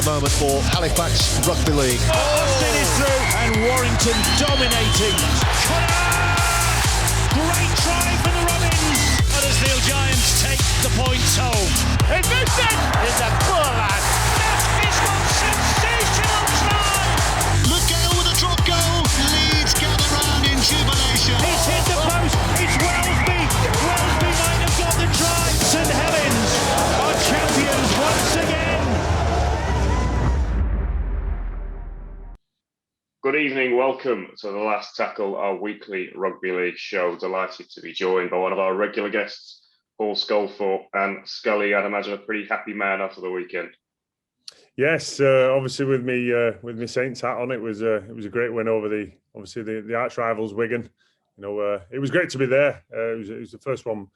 the moment for Halifax Rugby League. Austin is through and Warrington dominating. Great try for the Robins. Huddersfield Giants take the points home. It's Vincent! It's a poor lad. That is one sensational try. Look out with a drop goal. Leeds gather round in jubilation. It's hit the post. It's Wellesby. Wellesby might have got the try. St Helens are champions once again. Good evening, welcome to The Last Tackle, our weekly Rugby League show. Delighted to be joined by one of our regular guests, Paul Sculthorpe, and Scully. I'd imagine a pretty happy man after the weekend. Yes, obviously with me Saints hat on, it was a great win over the arch rivals Wigan. You know, it was great to be there. It was the first one.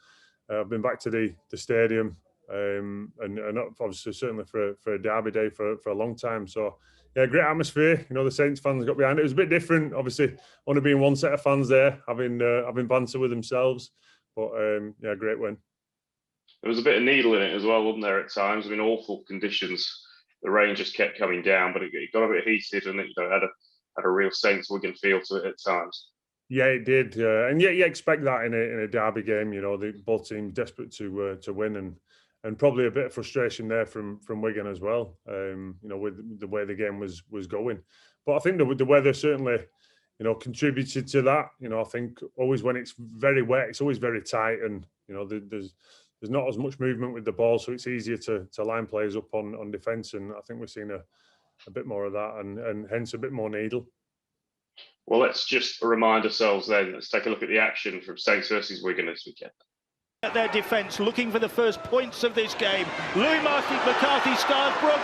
I've been back to the stadium, and obviously certainly for a derby day for a long time. So. Yeah, great atmosphere. You know, the Saints fans got behind it. It was a bit different, obviously, only being one set of fans there, having banter with themselves. But yeah, great win. There was a bit of needle in it as well, wasn't there? At times, I mean, awful conditions. The rain just kept coming down, but it got a bit heated, and it had a real Saints Wigan feel to it at times. Yeah, it did, and yeah, you expect that in a derby game. You know, both teams desperate to win, and probably a bit of frustration there from Wigan as well, you know, with the way the game was going. But I think the weather certainly, you know, contributed to that. You know, I think always when it's very wet, it's always very tight, and you know, there's not as much movement with the ball, so it's easier to line players up on defence. And I think we've seen a bit more of that, and hence a bit more needle. Well, let's just remind ourselves then. Let's take a look at the action from Saints versus Wigan this weekend. At their defence, looking for the first points of this game. Louis McCarthy Scarsbrook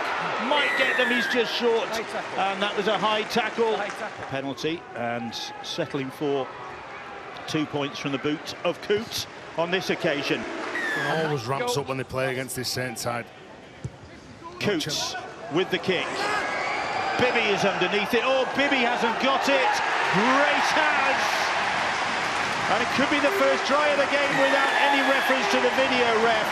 might get them, he's just short. And that was a high tackle. A penalty, and settling for 2 points from the boot of Coote on this occasion. It always ramps up when they play against this Saints side. Coote with the kick. Bibby is underneath it. Oh, Bibby hasn't got it. Great has. And it could be the first try of the game without any reference to the video ref.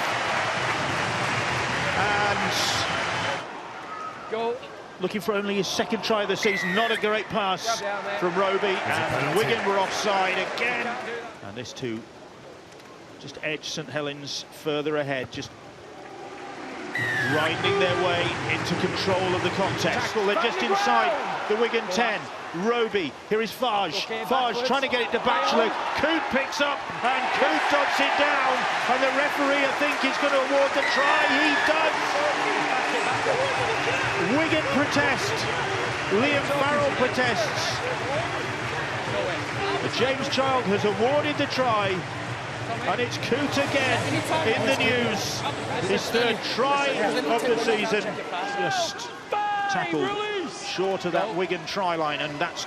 And looking for only his second try of the season. Not a great pass from Roby. And Wigan were offside again. And this two just edge St Helens further ahead, just grinding their way into control of the contest. They're just inside the Wigan 10. Roby, here is Fage. Fage trying to get it to Batchelor. Coote picks up and Coote dots it down. And the referee, I think, is going to award the try. He does. Wigan protest. Liam Farrell protests. But James Child has awarded the try. And it's Coote again in the news. His third try of the season. Just tackled short of that Wigan try line, and that's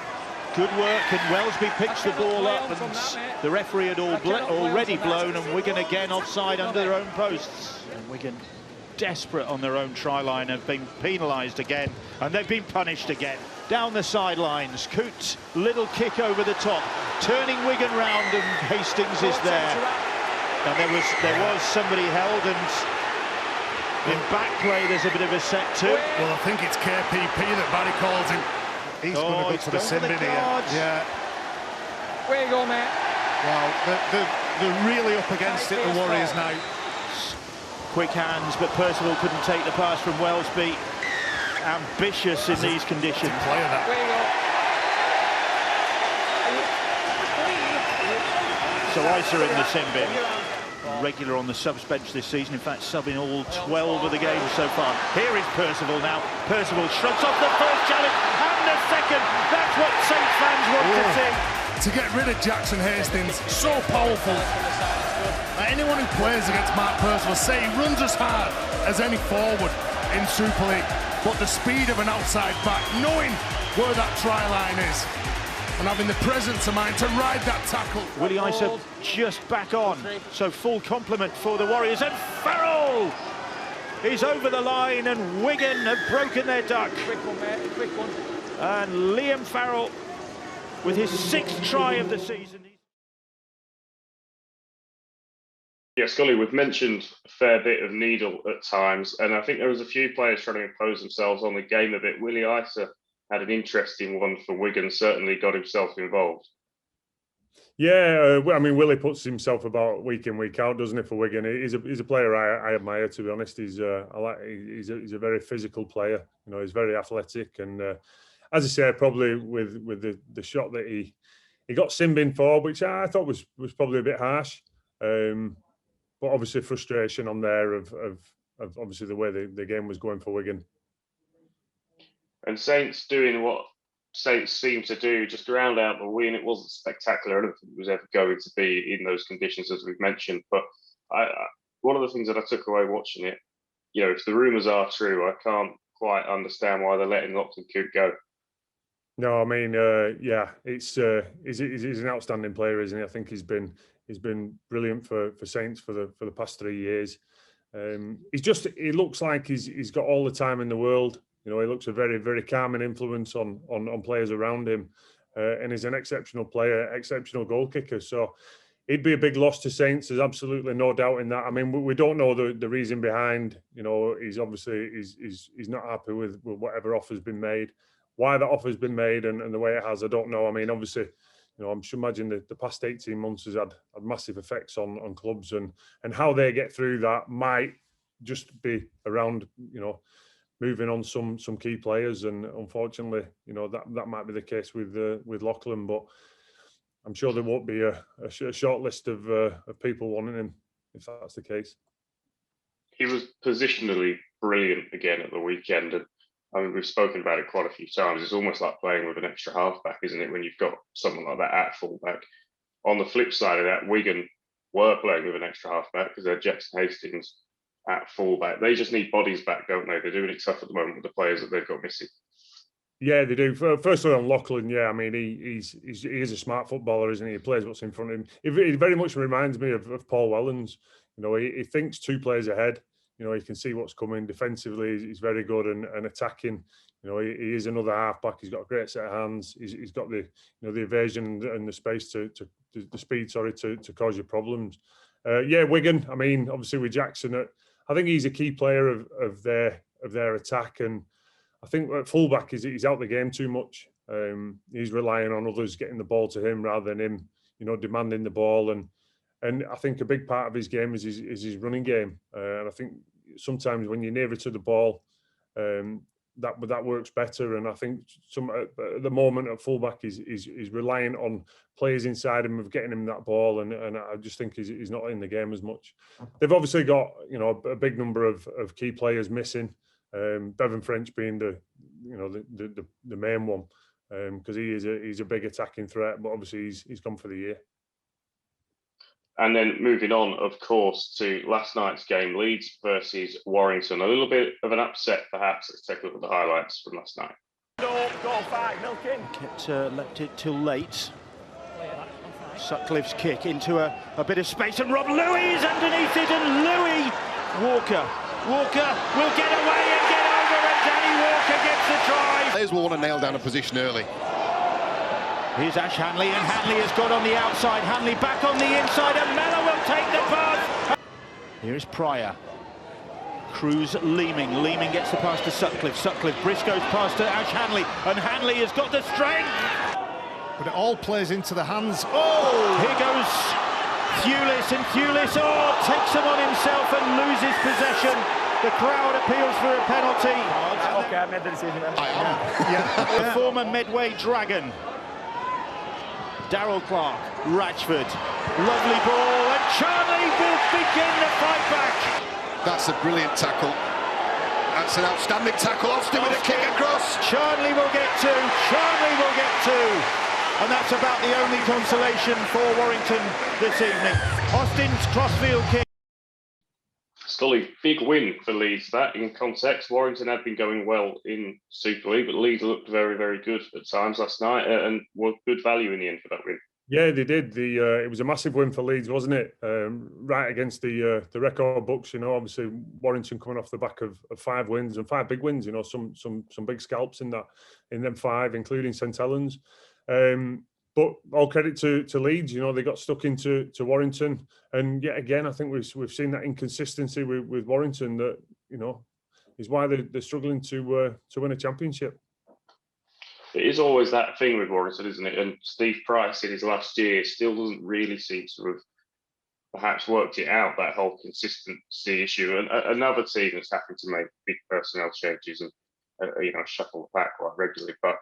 good work. And Wellesby picks the ball up, and the referee had already blown, and Wigan again offside under their own posts. And Wigan, desperate on their own try line, have been penalised again, and they've been punished again. Down the sidelines, Coote, little kick over the top, turning Wigan round, and Hastings is there. And there was somebody held, and in back play there's a bit of a set too. Well, I think it's KPP that Barry calls him. He's going to go to the sin bin here. Yeah. Where you go, mate? Wow, they're really up against it, the Warriors now. Quick hands, but Percival couldn't take the pass from Wellesby. Ambitious in these conditions. Player that. Where you go? So Isa in the sin bin. Regular on the subs bench this season, in fact subbing all 12 of the games so far. Here is Percival now. Percival shrugs off the first challenge and the second. That's what Saints fans want to see. To get rid of Jackson Hastings, so powerful. Anyone who plays against Mark Percival, say he runs as hard as any forward in Super League, but the speed of an outside back, knowing where that try line is, and having the presence of mind to ride that tackle. Willie Isa just back on, so full complement for the Warriors, and Farrell is over the line, and Wigan have broken their duck. Quick one, mate. Quick one. And Liam Farrell with his 6th try of the season. Yeah, Scully, we've mentioned a fair bit of needle at times, and I think there was a few players trying to impose themselves on the game a bit. Willie Isa had an interesting one for Wigan, certainly got himself involved. Yeah, I mean, Willie puts himself about week in, week out, doesn't he, for Wigan? He's a player I admire, to be honest. He's a very physical player. You know, he's very athletic, and as I say, probably with the shot that he got sinned in for, which I thought was probably a bit harsh. But obviously frustration on there of obviously the way the game was going for Wigan. And Saints doing what Saints seem to do, just ground out the win. It wasn't spectacular. I don't think it was ever going to be in those conditions, as we've mentioned. But one of the things that I took away watching it, you know, if the rumours are true, I can't quite understand why they're letting Lachlan Coote go. No, I mean, yeah, he's an outstanding player, isn't he? I think he's been brilliant for Saints for the past 3 years. He looks like he's got all the time in the world. You know, he looks a very, very calming influence on players around him, and he's an exceptional player, exceptional goal kicker. So he'd be a big loss to Saints. There's absolutely no doubt in that. I mean, we don't know the reason behind. You know, he's obviously he's not happy with whatever offer's been made. Why that offer's been made and the way it has, I don't know. I mean, obviously, you know, I'm sure imagine the past 18 months has had massive effects on clubs, and how they get through that might just be around, you know, moving on some key players, and unfortunately, you know, that might be the case with Lachlan, but I'm sure there won't be a short list of people wanting him if that's the case. He was positionally brilliant again at the weekend, and I mean, we've spoken about it quite a few times. It's almost like playing with an extra halfback, isn't it, when you've got someone like that at fullback. On the flip side of that, Wigan were playing with an extra halfback because they're Jackson Hastings at fullback. They just need bodies back, don't they? They're doing it tough at the moment with the players that they've got missing. Yeah, they do. Firstly, on Lachlan, yeah, I mean, he is a smart footballer, isn't he? He plays what's in front of him. It very much reminds me of Paul Wellens. You know, he thinks 2 players ahead. You know, he can see what's coming. Defensively, he's very good, and attacking. You know, he is another halfback. He's got a great set of hands. He's got the the evasion and the space the speed, to cause you problems. Yeah, Wigan. I mean, obviously with Jackson, I think he's a key player of their attack, and I think at fullback he's out the game too much. He's relying on others getting the ball to him rather than him, you know, demanding the ball. And I think a big part of his game is his running game. And I think sometimes when you're nearer to the ball, that works better. And I think at the moment at fullback he's relying on players inside him of getting him that ball, and I just think he's not in the game as much. They've obviously got, you know, a big number of key players missing. Bevan French being the main one, because he's a big attacking threat, but obviously he's gone for the year. And then moving on, of course, to last night's game, Leeds versus Warrington. A little bit of an upset, perhaps. Let's take a look at the highlights from last night. Goal back, Milkin. Left it till late. Sutcliffe's kick into a bit of space, and Rob Louis is underneath it, and Louis Walker will get away and get over, and Danny Walker gets the try. There's Warner nailed down a position early. Here's Ash Hanley, and Hanley has got on the outside. Hanley back on the inside, and Mellor will take the pass. Here's Pryor. Cruz Leeming. Leeming gets the pass to Sutcliffe. Sutcliffe, Briscoe's pass to Ash Hanley, and Hanley has got the strength. But it all plays into the hands. Oh! Here goes Thewlis, and Thewlis, takes him on himself and loses possession. The crowd appeals for a penalty. Okay, I made the decision. The former Medway Dragon. Darryl Clark, Ratchford, lovely ball, and Charnley will begin the fight back. That's a brilliant tackle. That's an outstanding tackle. Austin with a kick across. Charnley will get 2. Charnley will get 2. And that's about the only consolation for Warrington this evening. Austin's crossfield kick. Scully, big win for Leeds. That, in context, Warrington had been going well in Super League, but Leeds looked very, very good at times last night, and were good value in the end for that win. Yeah, they did. It was a massive win for Leeds, wasn't it? Right against the record books. You know, obviously Warrington coming off the back of 5 wins and 5 big wins. You know, some big scalps in them 5, including St Helens. But all credit to Leeds. You know, they got stuck into Warrington, and yet again, I think we've seen that inconsistency with Warrington. That, you know, is why they're struggling to win a championship. It is always that thing with Warrington, isn't it? And Steve Price in his last year still doesn't really seem to have perhaps worked it out, that whole consistency issue. And another team that's having to make big personnel changes and shuffle the pack quite regularly, but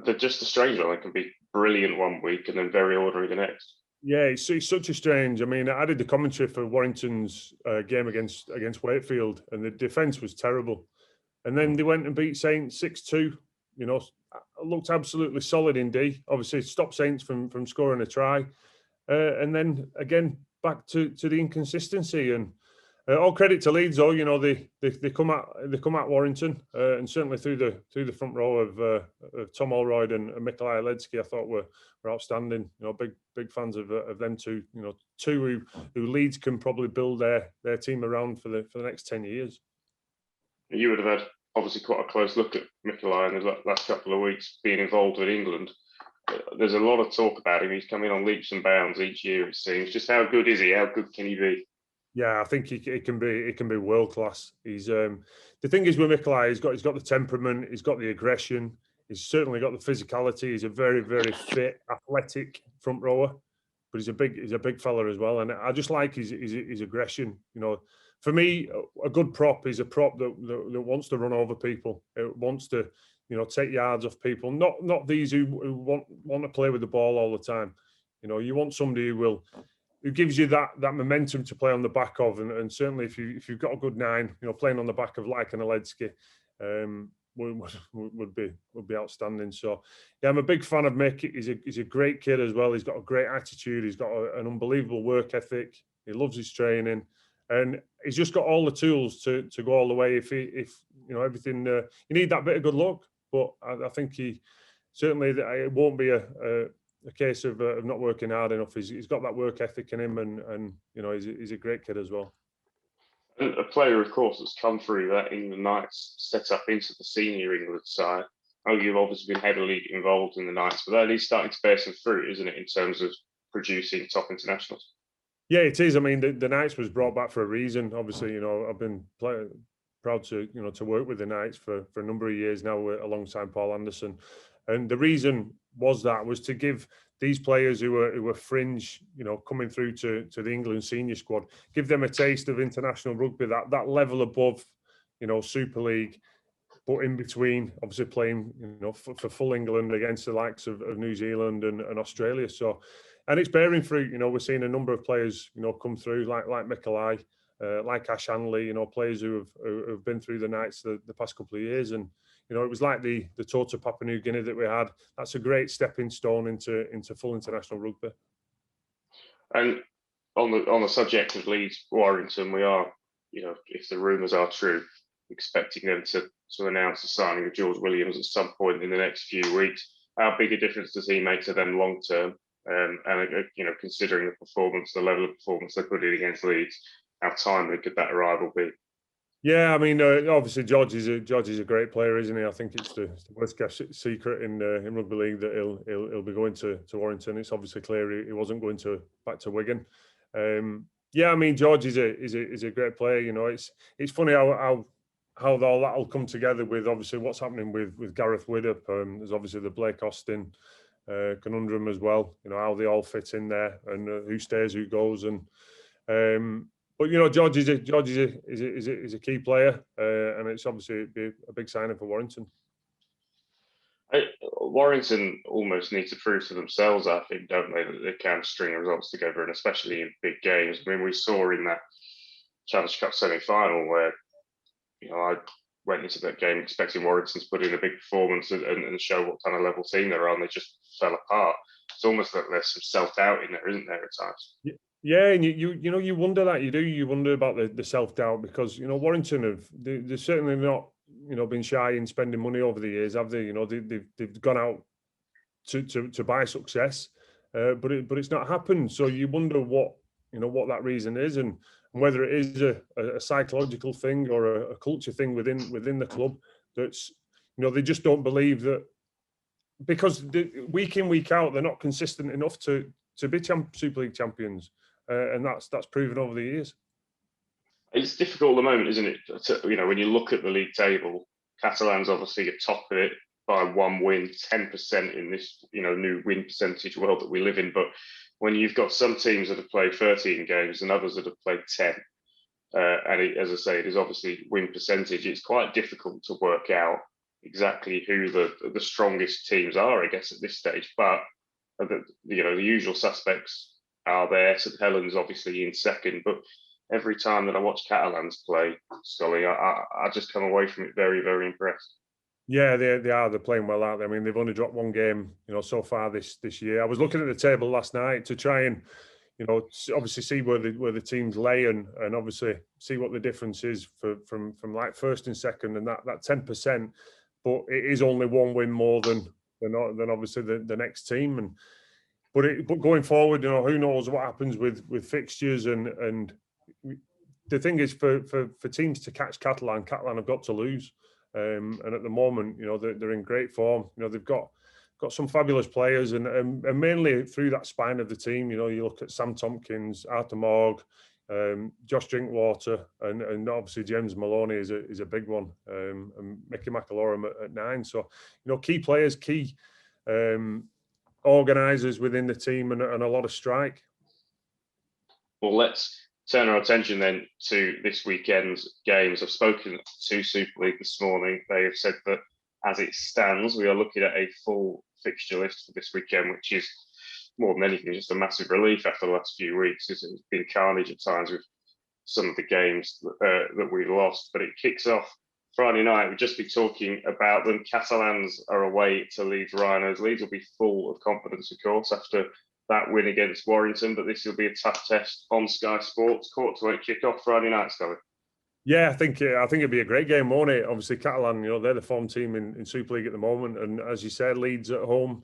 they're just a strange one. They can be brilliant one week and then very ordinary the next. Yeah, it's such a strange. I mean, I did the commentary for Warrington's game against Wakefield, and the defence was terrible. And then they went and beat Saints 6-2. You know, looked absolutely solid in D. Obviously, stopped Saints from scoring a try. And then again back to the inconsistency. And all credit to Leeds, though. You know, they come at Warrington, and certainly through the front row of Tom Holroyd and Mikolaj Ledsky, I thought were outstanding. You know, big fans of them two. You know, two who Leeds can probably build their team around for the next 10 years. You would have had obviously quite a close look at Mikolaj in the last couple of weeks being involved with England. There's a lot of talk about him. He's coming on leaps and bounds each year, it seems. Just how good is he? How good can he be? Yeah, I think it can be world class. He's the thing is with Mikolaj, he's got the temperament, he's got the aggression, he's certainly got the physicality. He's a very, very fit, athletic front rower, but he's a big fella as well. And I just like his aggression. You know, for me, a good prop is a prop that wants to run over people. It wants to, you know, take yards off people. Not these who want to play with the ball all the time. You know, you want somebody who gives you that momentum to play on the back of, and certainly if you've got a good nine, you know, playing on the back of like an Ledsky would be outstanding. So yeah, I'm a big fan of Mick. He's a great kid as well. He's got a great attitude. He's got an unbelievable work ethic. He loves his training, and he's just got all the tools to go all the way. If you know everything, you need that bit of good luck. But I think he certainly, it won't be a case of not working hard enough. He's got that work ethic in him, and you know, he's a great kid as well. And a player, of course, that's come through that England Knights set up into the senior England side. Oh, you've obviously been heavily involved in the Knights, but that is starting to bear some fruit, isn't it, in terms of producing top internationals? Yeah, it is. I mean, the Knights was brought back for a reason. Obviously, you know, I've been proud to work with the Knights for a number of years now, alongside Paul Anderson, and the reason was to give these players who were fringe, you know, coming through to the England senior squad, give them a taste of international rugby, that level above, you know, Super League, but in between, obviously playing, you know, for full England against the likes of New Zealand and Australia. So, and it's bearing fruit. You know, we're seeing a number of players, you know, come through like Mikolaj, like Ash Hanley, you know, players who have been through the Knights the past couple of years. And you know, it was like the tour to Papua New Guinea that we had. That's a great stepping stone into full international rugby. And on the subject of Leeds Warrington, we are, you know, if the rumours are true, expecting them to announce the signing of George Williams at some point in the next few weeks. How big a difference does he make to them long term? And you know, considering the level of performance they put in against Leeds, how timely could that arrival be? Yeah, I mean, obviously George is a great player, isn't he? I think it's the worst kept secret in Rugby League that he'll be going to Warrington. It's obviously clear he wasn't going back to Wigan. Yeah, I mean, George is a great player. You know, it's funny how all that'll come together with obviously what's happening with Gareth Widdop. There's obviously the Blake Austin conundrum as well. You know, how they all fit in there and who stays, who goes, and. But you know, George is a key player, and it's obviously a big signing for Warrington. Warrington almost need to prove to themselves, I think, don't they, that they can string results together, and especially in big games. I mean, we saw in that Challenge Cup semi-final where, you know, I went into that game expecting Warrington to put in a big performance and show what kind of level team they're on. They just fell apart. It's almost like there's some self-doubt in there, isn't there, at times? Yeah, and you wonder that you wonder about the self-doubt, because you know Warrington they're certainly not, you know, been shy in spending money over the years, have they? You know, they've gone out to buy success, but it's not happened. So you wonder what that reason is, and whether it is a psychological thing or a culture thing within the club that's, you know, they just don't believe that because week in, week out, they're not consistent enough to be Super League champions, and that's proven over the years. It's difficult at the moment, isn't it? When you look at the league table, Catalan's obviously atop of it by 1 win, 10% in this new win percentage world that we live in. But when you've got some teams that have played 13 games and others that have played 10, as I say, it is obviously win percentage. It's quite difficult to work out exactly who the strongest teams are, I guess, at this stage. But the usual suspects are there. St Helens obviously in second, but every time that I watch Catalans play, Scully, I just come away from it very, very impressed. Yeah, they are. They're playing well, aren't they? I mean, they've only dropped 1 game, so far this year. I was looking at the table last night to try and, obviously see where the teams lay and obviously see what the difference is from like first and second, and that 10%. But it is only 1 win more than obviously the next team. But going forward, who knows what happens with fixtures and the thing is for teams to catch Catalan have got to lose. And at the moment, they're in great form. They've got some fabulous players, and mainly through that spine of the team. You look at Sam Tompkins, Arthur Morg, Josh Drinkwater, and obviously James Maloney is a big one, and Mickey McAlorum at 9. So key players, key organisers within the team, and a lot of strike. Well, let's turn our attention then to this weekend's games. I've spoken to Super League this morning. They have said that as it stands, we are looking at a full fixture list for this weekend, which is more than anything just a massive relief after the last few weeks. It's been carnage at times with some of the games that we lost. But it kicks off Friday night. We'll just be talking about them. Catalans are away to Leeds Rhinos. Leeds will be full of confidence, of course, after that win against Warrington, but this will be a tough test on Sky Sports. Court to kick off Friday night, Scully. Yeah, I think it'd be a great game, won't it? Obviously, Catalan, they're the form team in Super League at the moment, and as you said, Leeds at home,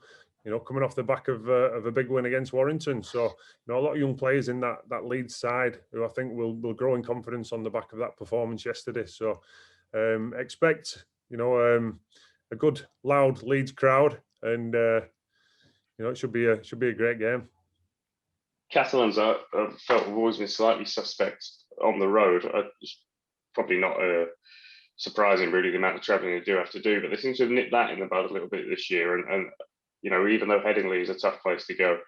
coming off the back of a big win against Warrington. So, a lot of young players in that Leeds side who I think will grow in confidence on the back of that performance yesterday. So, expect a good loud Leeds crowd, and it should be a great game. Catalans, I felt, have always been slightly suspect on the road. It's probably not surprising, really, the amount of travelling they do have to do, but they seem to have nipped that in the bud a little bit this year. And even though Headingley is a tough place to go,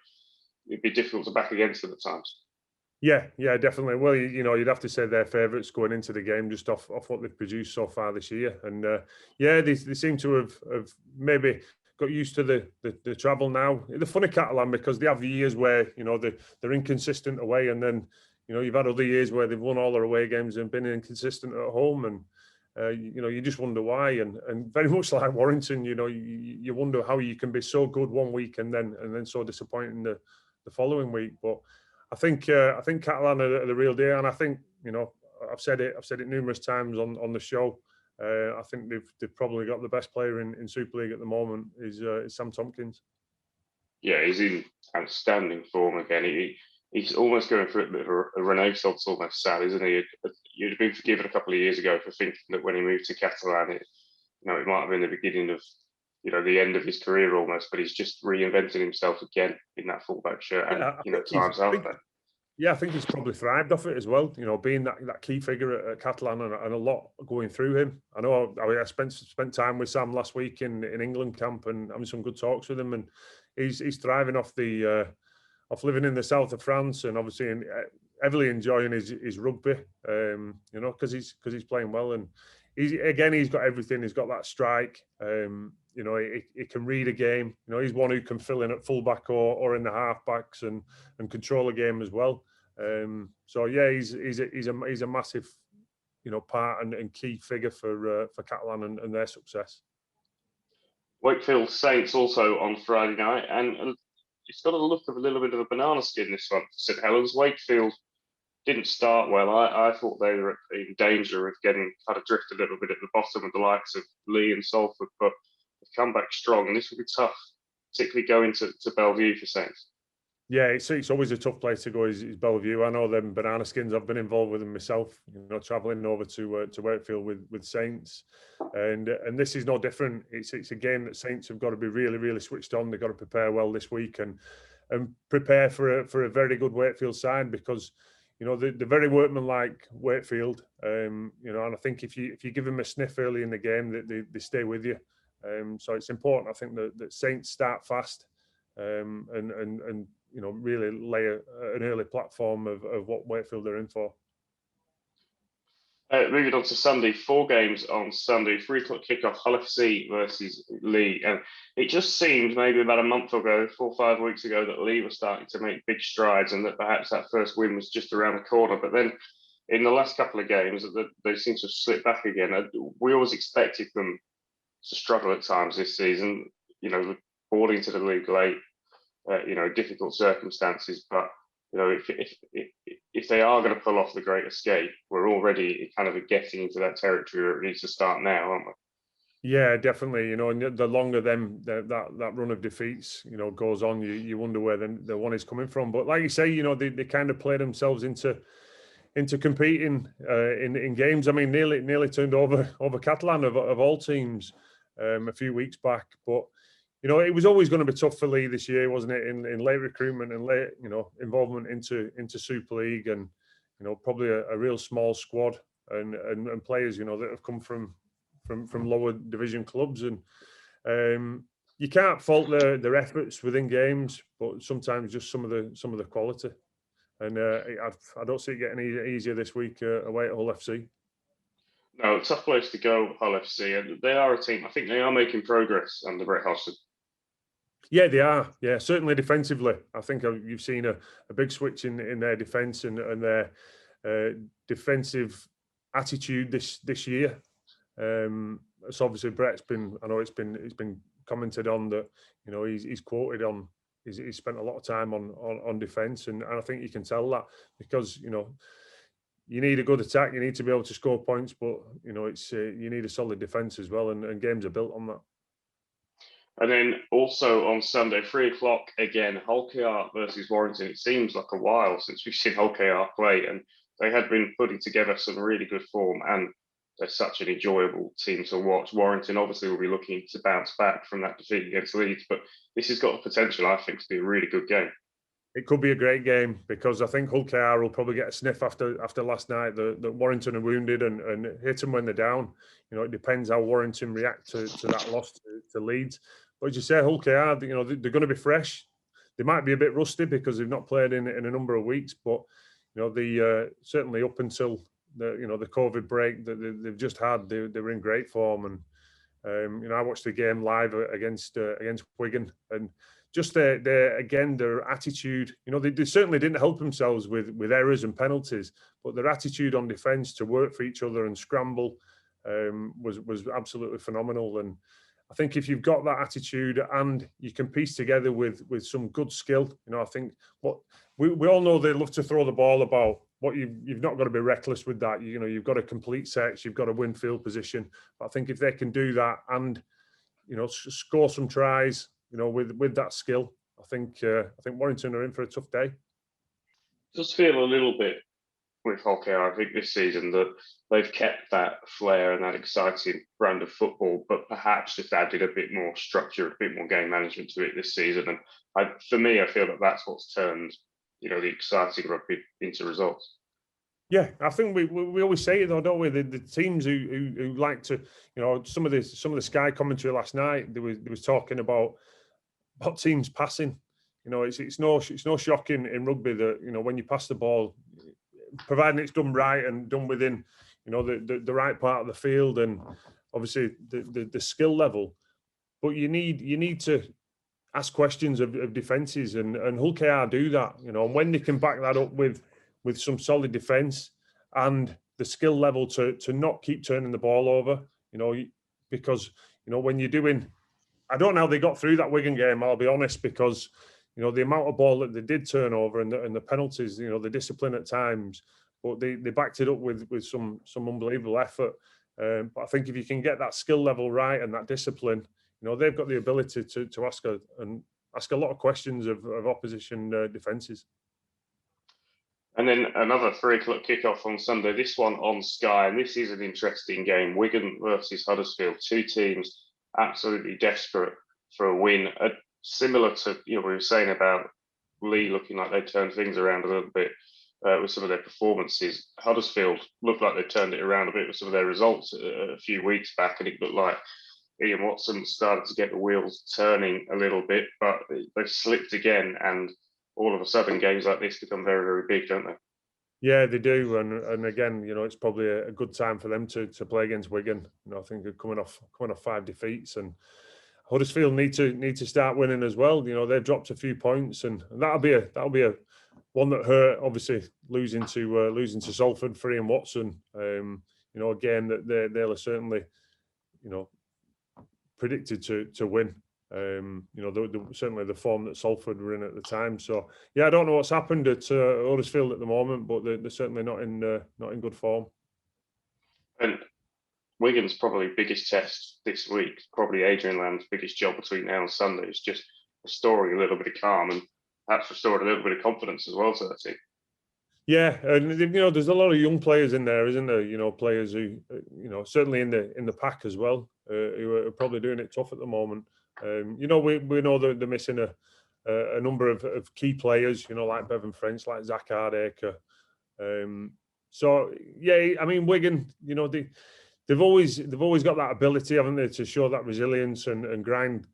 it'd be difficult to back against them at times. Yeah, definitely. Well, you'd have to say they're favourites going into the game just off what they've produced so far this year. And they seem to have maybe got used to the travel now. The funny Catalan, because they have years where they're inconsistent away, and then you've had other years where they've won all their away games and been inconsistent at home, and you just wonder why. And very much like Warrington, you wonder how you can be so good one week and then so disappointing the following week. But I think Catalan are the real deal, and I think I've said it numerous times on the show. I think they've probably got the best player in Super League at the moment is Sam Tompkins. Yeah, he's in outstanding form again. He's almost going through a bit of a renaissance, almost, sad, isn't he? You'd have been forgiven a couple of years ago for thinking that when he moved to Catalan, it might have been the beginning of the end of his career almost, but he's just reinvented himself again in that fullback shirt, and times after. Yeah, I think he's probably thrived off it as well. Being that key figure at Catalan and a lot going through him. I know I spent time with Sam last week in England camp and having some good talks with him, and he's thriving off off living in the south of France, and obviously heavily enjoying his rugby. Because he's playing well, and he's got everything. He's got that strike. He can read a game. He's one who can fill in at fullback or in the halfbacks and control a game as well. So yeah, he's a massive part and key figure for Catalan and their success. Wakefield Saints also on Friday night, and it's got a look of a little bit of a banana skin, this one. St Helens. Wakefield didn't start well. I thought they were in danger of getting kind of drift a little bit at the bottom with the likes of Lee and Salford, but they've come back strong, and this will be tough, particularly going to Bellevue for Saints. Yeah, it's always a tough place to go. Is Bellevue? I know them banana skins. I've been involved with them myself. Travelling over to Wakefield with Saints, and this is no different. It's a game that Saints have got to be really switched on. They've got to prepare well this week and prepare for a very good Wakefield side, because they're very workmanlike Wakefield. And I think if you give them a sniff early in the game, they stay with you. So it's important, I think, that Saints start fast. And really lay an early platform of what Wakefield are in for. Moving on to Sunday, 4 games on Sunday, 3 o'clock kickoff, Hull FC versus Lee. And it just seemed maybe about a month ago, 4 or 5 weeks ago, that Lee was starting to make big strides and that perhaps that first win was just around the corner. But then in the last couple of games, they seem to have slipped back again. We always expected them to struggle at times this season, falling into the league late. Difficult circumstances, but if they are going to pull off the great escape, we're already kind of getting into that territory where it needs to start now, aren't we? Yeah, definitely. And the longer that run of defeats, goes on, you wonder where the one is coming from. But like you say, they kind of play themselves into competing in games. I mean, nearly turned over Catalan of all teams a few weeks back, but. It was always going to be tough for Lee this year, wasn't it? In late recruitment and late, involvement into Super League, and probably a real small squad and players, that have come from lower division clubs, and you can't fault their efforts within games, but sometimes just some of the quality. And I don't see it getting any easier this week away at Hull FC. No, tough place to go, Hull FC, and they are a team. I think they are making progress under Brett Hodgson. Yeah, they are. Yeah, certainly defensively. I think you've seen a big switch in their defence and their defensive attitude this year. So obviously Brett's been. I know it's been commented on that. He's quoted on. He's spent a lot of time on defence, and I think you can tell that, because you need a good attack. You need to be able to score points, but it's you need a solid defence as well, and games are built on that. And then also on Sunday, 3 o'clock again, Hull KR versus Warrington. It seems like a while since we've seen Hull KR play, and they had been putting together some really good form, and they're such an enjoyable team to watch. Warrington obviously will be looking to bounce back from that defeat against Leeds, but this has got the potential, I think, to be a really good game. It could be a great game, because I think Hull KR will probably get a sniff after last night. The Warrington are wounded and hit them when they're down. It depends how Warrington react to that loss to Leeds. But as you say, Hull KR, they're going to be fresh. They might be a bit rusty because they've not played in a number of weeks, but they certainly up until the COVID break that they've just had, they were in great form. And I watched the game live against Wigan, and just their attitude. They certainly didn't help themselves with errors and penalties, but their attitude on defence to work for each other and scramble was absolutely phenomenal. And I think if you've got that attitude and you can piece together with some good skill, I think what we all know, they love to throw the ball about. What you've not got to be reckless with that. You've got to complete sets, you've got to win field position. But I think if they can do that and score some tries, with that skill, I think Warrington are in for a tough day. Just feel a little bit with Hull KR, I think this season, that they've kept that flair and that exciting brand of football, but perhaps just added a bit more structure, a bit more game management to it this season. And for me, I feel that that's what's turned, the exciting rugby into results. Yeah, I think we always say it though, don't we? The teams who like to, some of the Sky commentary last night, they was talking about teams passing. It's no shock in rugby that when you pass the ball, providing it's done right and done within the right part of the field, and obviously the skill level, but you need to ask questions of defences, and Hull KR do that, and when they can back that up with some solid defence and the skill level to not keep turning the ball over, because when you're doing, I don't know how they got through that Wigan game, I'll be honest, because the amount of ball that they did turn over and the penalties, the discipline at times, but they backed it up with some unbelievable effort. But I think if you can get that skill level right and that discipline, they've got the ability to ask ask a lot of questions of opposition defences. And then another 3 o'clock kickoff on Sunday, this one on Sky. And this is an interesting game. Wigan versus Huddersfield, 2 teams absolutely desperate for a win. Similar to, we were saying about Lee looking like they turned things around a little bit with some of their performances. Huddersfield looked like they turned it around a bit with some of their results a few weeks back, and it looked like Ian Watson started to get the wheels turning a little bit, but they've slipped again, and all of a sudden games like this become very, very big, don't they? Yeah, they do, and again, it's probably a good time for them to play against Wigan. I think they're coming off 5 defeats, and Huddersfield need to start winning as well. They've dropped a few points, and that'll be a one that hurt. Obviously, losing to Salford for Ian Watson. Again, that they'll certainly, predicted to win. Certainly the form that Salford were in at the time. So yeah, I don't know what's happened at Huddersfield at the moment, but they're certainly not in good form. And Wigan's probably biggest test this week, probably Adrian Lamb's biggest job between now and Sunday, is just restoring a little bit of calm and perhaps restoring a little bit of confidence as well to that team. Yeah, and there's a lot of young players in there, isn't there? Players who, certainly in the pack as well, who are probably doing it tough at the moment. We know that they're missing a number of key players, like Bevan French, like Zach Hardacre. So yeah, I mean Wigan, they've always got that ability, haven't they, to show that resilience and grind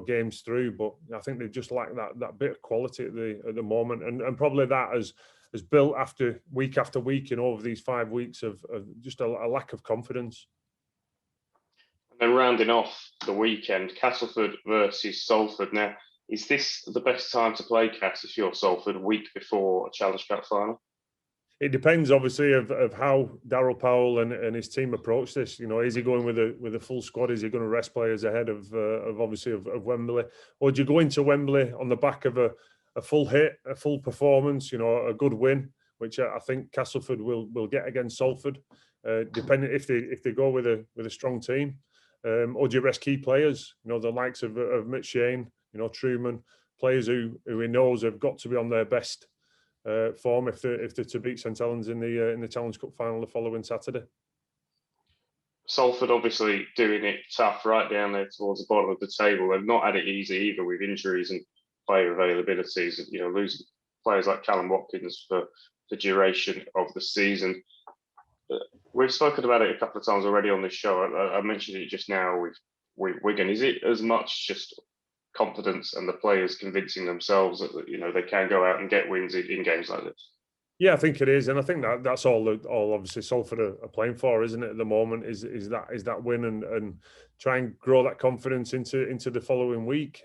games through. But I think they just lack that bit of quality at the moment, and probably that has built after week over these 5 weeks of just a lack of confidence. And then rounding off the weekend, Castleford versus Salford. Now, is this the best time to play Cass if you're Salford, a week before a Challenge Cup final? It depends, obviously, of how Darryl Powell and his team approach this. Is he going with a full squad? Is he going to rest players ahead of Wembley, or do you go into Wembley on the back of a full hit, a full performance, a good win, which I think Castleford will get against Salford, depending if they go with a strong team, or do you rest key players? The likes of Mitch Shane, Truman, players who he knows have got to be on their best form if they're to beat St Helens in the Challenge Cup final the following Saturday. Salford obviously doing it tough right down there towards the bottom of the table. They've not had it easy either with injuries and player availabilities. Losing players like Callum Watkins for the duration of the season. We've spoken about it a couple of times already on this show. I mentioned it just now with Wigan. Is it as much just confidence and the players convincing themselves that they can go out and get wins in games like this? Yeah, I think it is, and I think that's all obviously Salford are playing for, isn't it? At the moment, is that win and try and grow that confidence into the following week.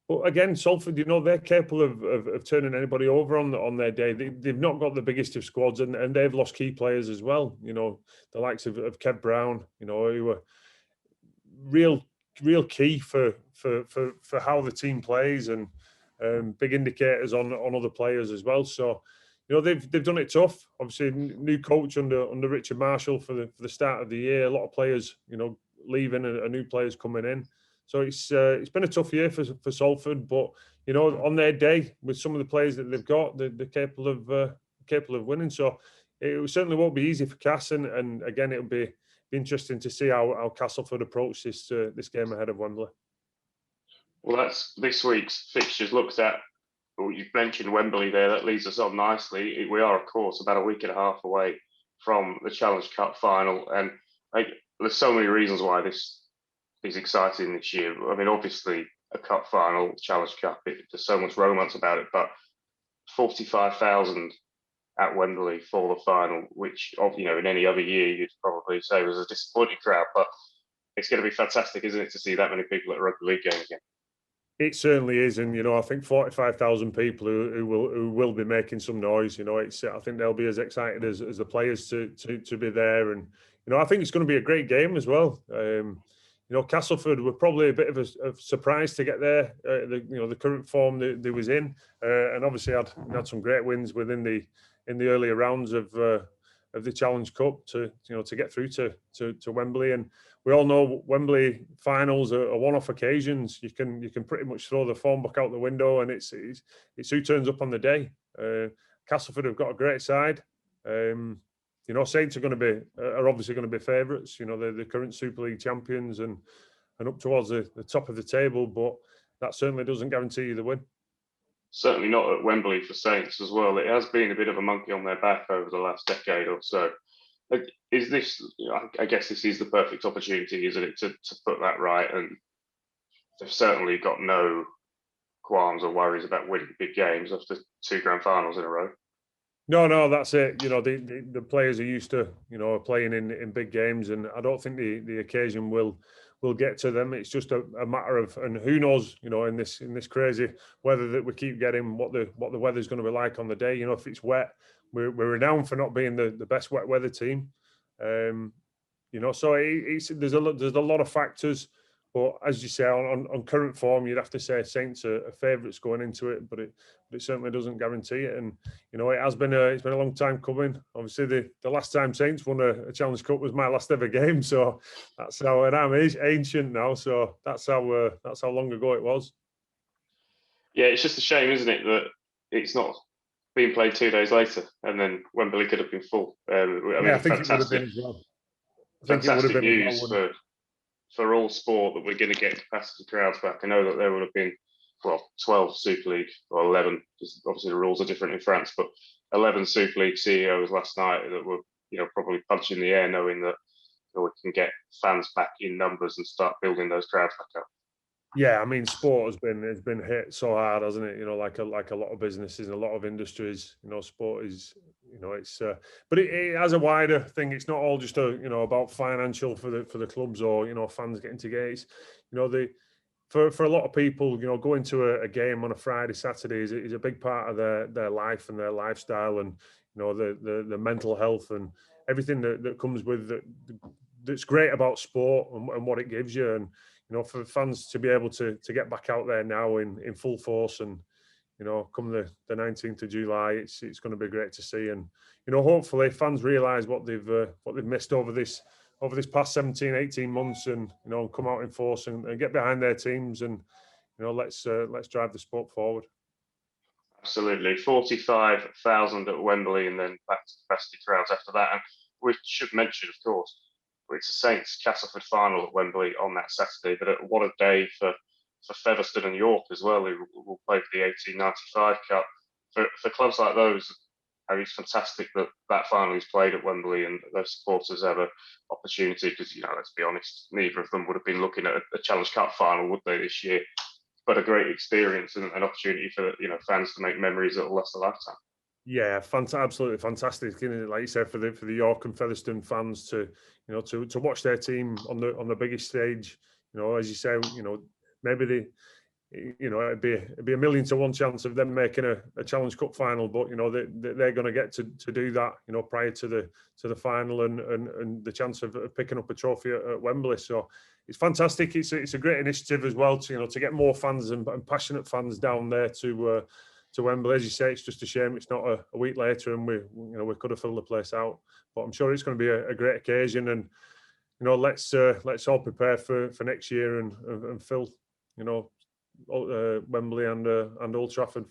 But again, Salford, they're capable of turning anybody over on their day. They've not got the biggest of squads, and they've lost key players as well. The likes of Kev Brown, who were real key for how the team plays, and big indicators on other players as well. So, they've done it tough. Obviously, new coach under Richard Marshall for the start of the year. A lot of players, leaving and new players coming in. So it's been a tough year for Salford, but on their day with some of the players that they've got, they're capable of winning. So it certainly won't be easy for Cass, and again it'll be interesting to see how Castleford approach this game ahead of Wembley. Well, that's this week's fixtures looked at. Well, you've mentioned Wembley there. That leads us on nicely. We are, of course, about a week and a half away from the Challenge Cup final, and there's so many reasons why this is exciting this year. I mean, obviously, a cup final, Challenge Cup, there's so much romance about it, but 45,000 at Wembley for the final, which, in any other year, you'd probably say was a disappointing crowd, but it's going to be fantastic, isn't it, to see that many people at a Rugby League game again? It certainly is, and I think 45,000 people who will be making some noise. I think they'll be as excited as the players to be there, and I think it's going to be a great game as well. Castleford were probably a bit of a surprise to get there. The current form they was in, and obviously had some great wins in the earlier rounds of the Challenge Cup to get through to Wembley. And we all know Wembley finals are one-off occasions. You can pretty much throw the form book out the window, and it's who turns up on the day. Castleford have got a great side. Saints are obviously going to be favourites. They're the current Super League champions and up towards the top of the table, but that certainly doesn't guarantee you the win. Certainly not at Wembley for Saints as well. It has been a bit of a monkey on their back over the last decade or so. Is this? I guess this is the perfect opportunity, isn't it, to put that right? And they've certainly got no qualms or worries about winning big games after 2 grand finals in a row. No, that's it. The players are used to playing in big games, and I don't think the occasion will get to them. It's just a matter of, and who knows, in this crazy weather that we keep getting, what the weather's going to be like on the day. If it's wet, we're renowned for not being the best wet weather team. So there's a lot of factors. But as you say, on current form, you'd have to say Saints are favourites going into it, but it certainly doesn't guarantee it. And it's been a long time coming. Obviously, the last time Saints won a Challenge Cup was my last ever game, so that's how, and I'm ancient now, so that's how long ago it was. Yeah, it's just a shame, isn't it, that it's not being played 2 days later, and then Wembley could have been full. I think it would have been as well. Fantastic news for all sport that we're going to get capacity crowds back. I know that there would have been 12 Super League, or 11, because obviously the rules are different in France, but 11 Super League CEOs last night that were probably punching the air, knowing that we can get fans back in numbers and start building those crowds back up. Yeah, I mean, sport has been hit so hard, hasn't it? Like a lot of businesses and a lot of industries. Sport is, it's, but it has a wider thing. It's not all just about financial for the clubs or fans getting together. It's, for a lot of people, going to a game on a Friday, Saturday is a big part of their life and their lifestyle, and the mental health and everything that comes with that's great about sport and what it gives you. And for fans to be able to get back out there now in full force, and come the 19th of July, it's going to be great to see. And hopefully fans realise what they've missed over this past 17-18 months, and come out in force and get behind their teams, and let's drive the sport forward. Absolutely, 45,000 at Wembley, and then back to capacity crowds after that. And we should mention, of course, it's a Saints Castleford final at Wembley on that Saturday. But what a day for Featherstone and York as well, who will play for the 1895 Cup. For clubs like those, it's fantastic that final is played at Wembley, and those supporters have an opportunity, because let's be honest, neither of them would have been looking at a Challenge Cup final, would they, this year? But a great experience and an opportunity for fans to make memories that will last a lifetime. Yeah, absolutely fantastic. Like you said, for the York and Featherstone fans to watch their team on the biggest stage. As you say, maybe it'd be a 1,000,000 to 1 chance of them making a Challenge Cup final, but they're going to get to do that prior to the final and the chance of picking up a trophy at Wembley. So it's fantastic. It's a great initiative as well to get more fans and passionate fans down there to Wembley. As you say, it's just a shame it's not a week later, and we could have filled the place out. But I'm sure it's going to be a great occasion, and let's all prepare for next year and fill Wembley and Old Trafford.